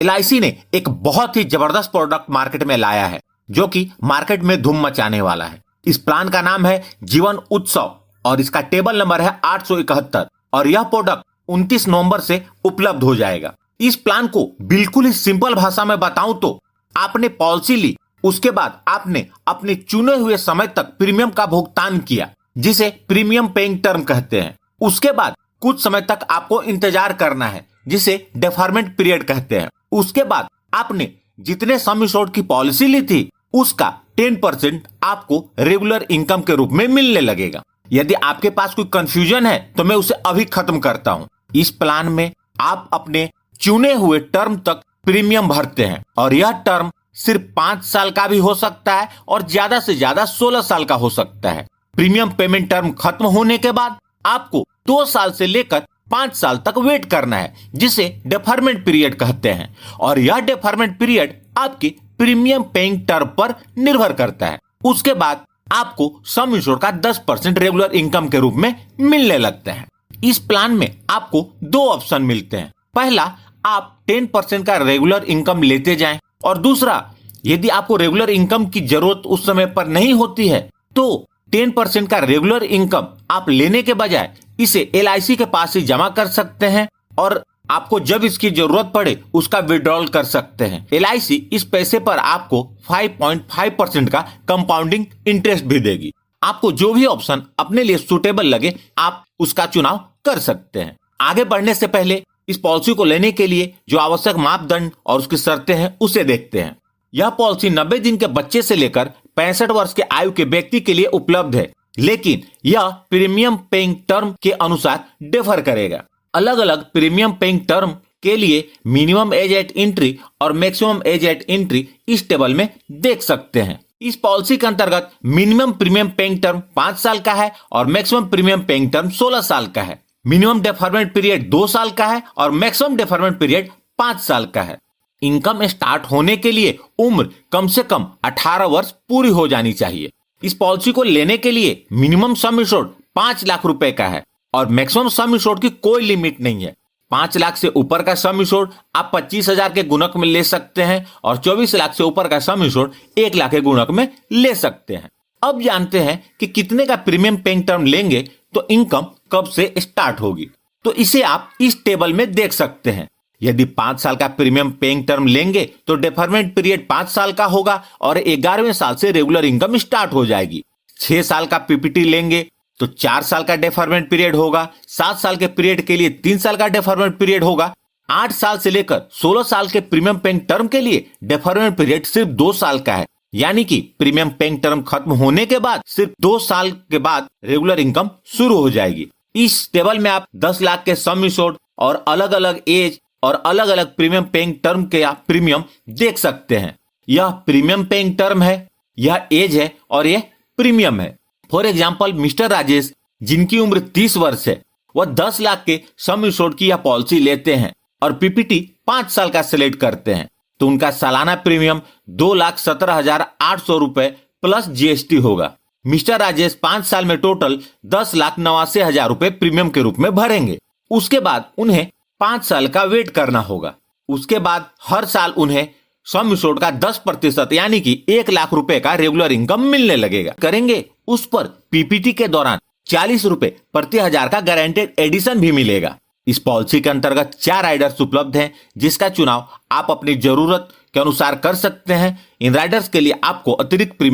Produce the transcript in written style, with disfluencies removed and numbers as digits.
LIC ने एक बहुत ही जबरदस्त प्रोडक्ट मार्केट में लाया है जो कि मार्केट में धूम मचाने वाला है। इस प्लान का नाम है जीवन उत्सव और इसका टेबल नंबर है 871 और यह प्रोडक्ट 29 नवंबर से उपलब्ध हो जाएगा। इस प्लान को बिल्कुल ही सिंपल भाषा में बताऊं तो आपने पॉलिसी ली, उसके बाद आपने अपने चुने हुए समय तक प्रीमियम का भुगतान किया जिसे प्रीमियम पेइंग टर्म कहते हैं। उसके बाद कुछ समय तक आपको इंतजार करना है जिसे डेफरमेंट पीरियड कहते हैं। उसके बाद आपने जितने सम एश्योर्ड की पॉलिसी ली थी उसका 10% आपको रेगुलर इनकम के रूप में मिलने लगेगा। यदि आपके पास कोई कंफ्यूजन है तो मैं उसे अभी खत्म करता हूँ। इस प्लान में आप अपने चुने हुए टर्म तक प्रीमियम भरते हैं और यह टर्म सिर्फ 5 साल का भी हो सकता है और ज्यादा से ज्यादा 16 साल का हो सकता है। प्रीमियम पेमेंट टर्म खत्म होने के बाद आपको 2 साल से लेकर 5 साल तक वेट करना है जिसे डेफरमेंट पीरियड कहते हैं और यह डेफरमेंट पीरियड आपके प्रीमियम पेइंग टर्म पर निर्भर करता है। उसके बाद आपको सम एश्योर्ड का 10% रेगुलर इनकम के रूप में मिलने लगता है। इस प्लान में आपको 2 ऑप्शन मिलते हैं। पहला, आप 10% का रेगुलर इनकम लेते जाएं और दूसरा, यदि आपको रेगुलर इनकम की जरूरत उस समय पर नहीं होती है तो 10% का रेगुलर इनकम आप लेने के बजाय इसे LIC के पास ही जमा कर सकते हैं और आपको जब इसकी जरूरत पड़े उसका विड्रॉल कर सकते हैं। LIC इस पैसे पर आपको 5.5% का कंपाउंडिंग इंटरेस्ट भी देगी। आपको जो भी ऑप्शन अपने लिए सुटेबल लगे आप उसका चुनाव कर सकते हैं। आगे बढ़ने से पहले इस पॉलिसी को लेने के लिए जो आवश्यक मापदंड और उसकी शर्तें हैं उसे देखते हैं। यह पॉलिसी 90 दिन के बच्चे से लेकर 65 वर्ष के आयु के व्यक्ति के लिए उपलब्ध है, लेकिन यह प्रीमियम पेइंग टर्म के अनुसार डिफर करेगा। अलग अलग प्रीमियम पेइंग टर्म के लिए मिनिमम एज एट एंट्री और मैक्सिमम एज एट एंट्री इस टेबल में देख सकते हैं। इस पॉलिसी के अंतर्गत मिनिमम प्रीमियम पेइंग टर्म 5 साल का है और मैक्सिमम प्रीमियम पेइंग टर्म 16 साल का है। मिनिमम डेफरमेंट पीरियड 2 साल का है और मैक्सिमम डेफरमेंट पीरियड 5 साल का है। इनकम स्टार्ट होने के लिए उम्र कम से कम 18 वर्ष पूरी हो जानी चाहिए। इस पॉलिसी को लेने के लिए मिनिमम सम एश्योर्ड 5 लाख रुपए का है और मैक्सिमम सम एश्योर्ड की कोई लिमिट नहीं है। 5 लाख से ऊपर का सम एश्योर्ड आप 25,000 के गुणक में ले सकते हैं और 24 लाख से ऊपर का सम एश्योर्ड 1 लाख के गुणक में ले सकते हैं। अब जानते हैं कि कितने का प्रीमियम पेइंग टर्म लेंगे तो इनकम कब से स्टार्ट होगी। तो इसे आप इस टेबल में देख सकते हैं। यदि 5 साल का प्रीमियम पेइंग टर्म लेंगे तो डेफरमेंट पीरियड 5 साल का होगा और 11वें साल से रेगुलर इनकम स्टार्ट हो जाएगी। 6 साल का PPT लेंगे तो 4 साल का डेफरमेंट पीरियड होगा। 7 साल के पीरियड के लिए 3 साल का डेफरमेंट पीरियड होगा। 8 साल से लेकर 16 साल के प्रीमियम पेइंग टर्म के लिए डेफरमेंट पीरियड सिर्फ 2 साल का है, यानी कि प्रीमियम पेइंग टर्म खत्म होने के बाद सिर्फ 2 साल के बाद रेगुलर इनकम शुरू हो जाएगी। इस टेबल में आप 10 लाख के सम एश्योर्ड और अलग अलग एज और अलग अलग प्रीमियम पेइंग टर्म के प्रीमियम देख सकते हैं। यह प्रीमियम पेइंग टर्म है, यह एज है और यह प्रीमियम है। फॉर एग्जाम्पल, मिस्टर राजेश जिनकी उम्र 30 वर्ष है वह 10 लाख के सम एश्योर्ड की यह पॉलिसी लेते हैं और PPT 5 साल का सिलेक्ट करते हैं तो उनका सालाना प्रीमियम 2,17,800 रुपए प्लस GST होगा। मिस्टर राजेश 5 साल में टोटल 10,89,000 रुपए प्रीमियम के रूप में भरेंगे। उसके बाद उन्हें 5 साल का वेट करना होगा। उसके बाद हर साल उन्हें सम एश्योर्ड का 10% यानी कि 1 लाख रुपए का रेगुलर इनकम मिलने लगेगा। करेंगे उस पर PPT के दौरान 40 रुपए प्रति 1000 का गारंटेड एडिशन भी मिलेगा। इस पॉलिसी के अंतर्गत 4 राइडर्स उपलब्ध हैं जिसका चुनाव आप अपनी जरूरत के अनुसार कर सकते हैं। इन राइडर्स के लिए आपको अतिरिक्त प्रीमियम